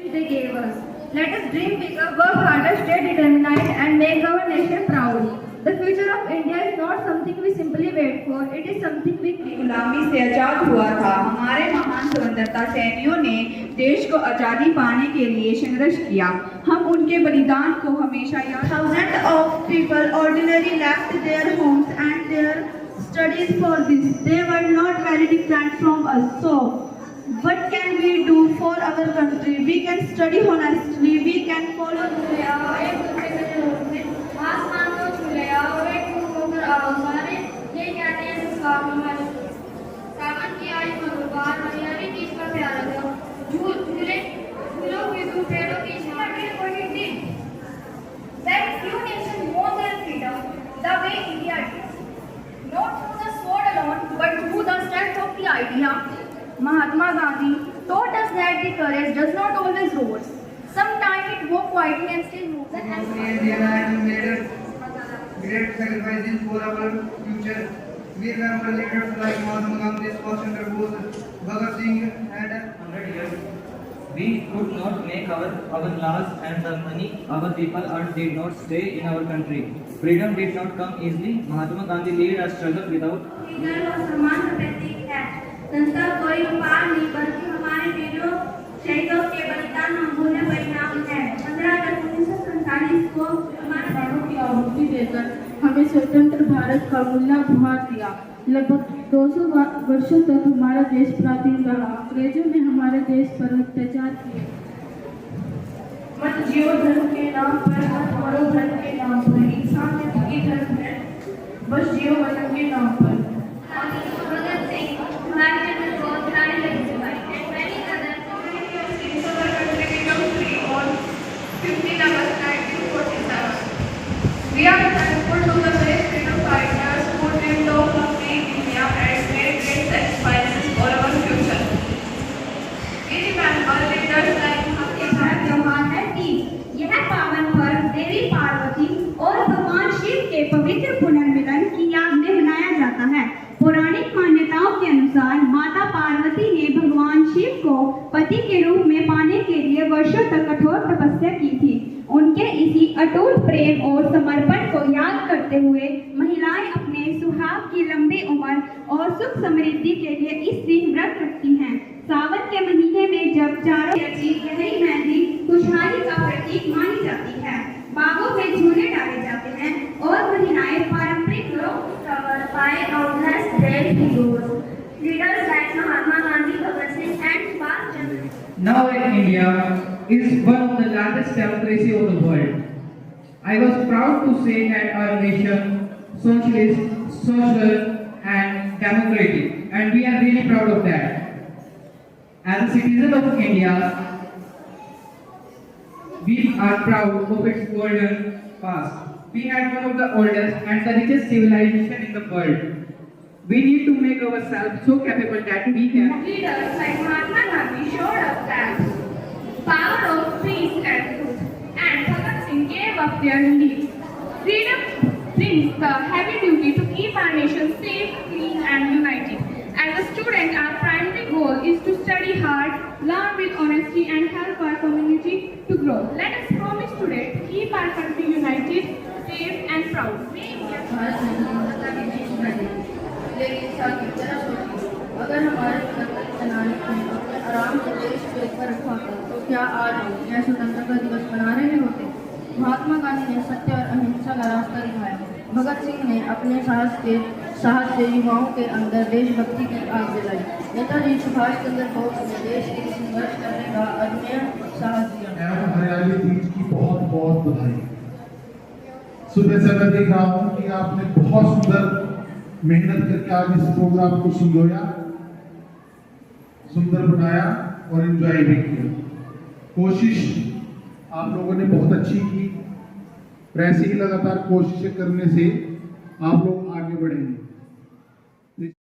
they gave us. Let us dream bigger, work harder, stay determined, and make our nation proud. The future of India is not something we simply wait for, it is something we create. गुलामी से आजाद हुआ था। हमारे महान स्वतंत्रता सेनानियों ने देश को आजादी पाने के लिए संघर्ष किया। हम उनके बलिदान को हमेशा याद। Thousands of people ordinarily left their homes and their studies for this. They were not very different from us. So, what can we do for our country? We can study honestly. We can follow सावन की आई मधुबार हरियाली बीच का प्यारा था झूले फूलों की धूप पेड़ों की छाया कोई दिन that few nations won their freedom the way India did not through the sword alone but through the strength of the idea. Mahatma Gandhi taught us that the courage does not always roar. Sometimes it walks quietly and still moves and great sacrifices for our future. We remember leaders like Mahatma Gandhi, Subhash Chandra Bose, Bhagat Singh, and 100 years. We could not make our laws and the money our people earned did not stay in our country. Freedom did not come easily. Mahatma Gandhi led a struggle without. सम्मान का प्रतीक है। संस्था कोई उपहार नहीं बल्कि हमारे वीरों शहीदों के बलिदान अमूल्य परिणाम है। 15 अगस्त 1947 को हमारे प्राणों की आहुति देकर हमें स्वतंत्र भारत का मूल्य उपहार दिया। लगभग 200 वर्षों तक हमारा देश पराधीन रहा। अंग्रेजों ने हमारे देश पर अत्याचार किए। मत जियो धर्म के नाम पर, मत मरो धर्म के नाम पर। इंसान जिंदगी धर्म है, बस जियो वतन के नाम पर। भगत सिंह, सुभाष चंद्र बोस, रानी Lakshmibai and many others So the country became free on 15 August 1947. We are thankful to the brave freedom fighters who dreamed of a free India and made great sacrifices for our future. We remember leaders like त्योहार है तीज। यह पावन पर्व देवी पार्वती और भगवान शिव के पवित्र पुनर्मिलन की याद में मनाया जाता है। पौराणिक मान्यताओं के अनुसार माता पार्वती ने भगवान शिव को पति के रूप में पाने के लिए वर्षों तक कठोर तपस्या की थी। उनके इसी अटूट प्रेम और समर्पण को याद करते हुए महिलाएं अपने सुहाग की लंबी उम्र और सुख समृद्धि के लिए इस दिन व्रत रखती हैं। सावन के महीने में जब चारों गहरी मेहंदी खुशहाली का प्रतीक मानी जाती है। बागों में झूले डाले जाते हैं और महिलाएं पारंपरिक लोक पाए और leaders like Mahatma Gandhi, Bhagat Singh and Subhash Chandra. Now India is one of the largest democracy of the world. I was proud to say that our nation socialist, social and democratic, and we are really proud of that. As a citizen of India, we are proud of its golden past. We had one of the oldest and the richest civilization in the world. We need to make ourselves so capable that we can. Leaders like Mahatma Gandhi showed us that power of peace and truth, and Bhagat Singh gave up their lives. Freedom brings the heavy duty to keep our nation safe, clean, and united. As a student, our primary goal is to study hard, learn with honesty, and help our community to grow. Let us promise today to keep our country united, safe, and proud. लेकिन साथी जरा सोचिए, अगर हमारे स्वतंत्रता सेनानी ने अपने आराम से देश को एक पर रखा होता तो क्या आज हम यह स्वतंत्रता दिवस मना रहे होते? महात्मा गांधी ने सत्य और अहिंसा का रास्ता दिखाया। भगत सिंह ने अपने साहस से युवाओं के अंदर देशभक्ति की आग जलाई। नेताजी सुभाष चंद्र बोस ने देश के लिए संघर्ष करने का अदम्य साहस दिया। हरियाली तीज की बहुत बहुत बधाई। सुबह से मैं देख रहा हूँ कि आपने बहुत सुंदर मेहनत करके आज इस प्रोग्राम को सुंदर बनाया और एंजॉय भी किया। कोशिश आप लोगों ने बहुत अच्छी की। ऐसी ही लगातार कोशिशें करने से आप लोग आगे बढ़ेंगे।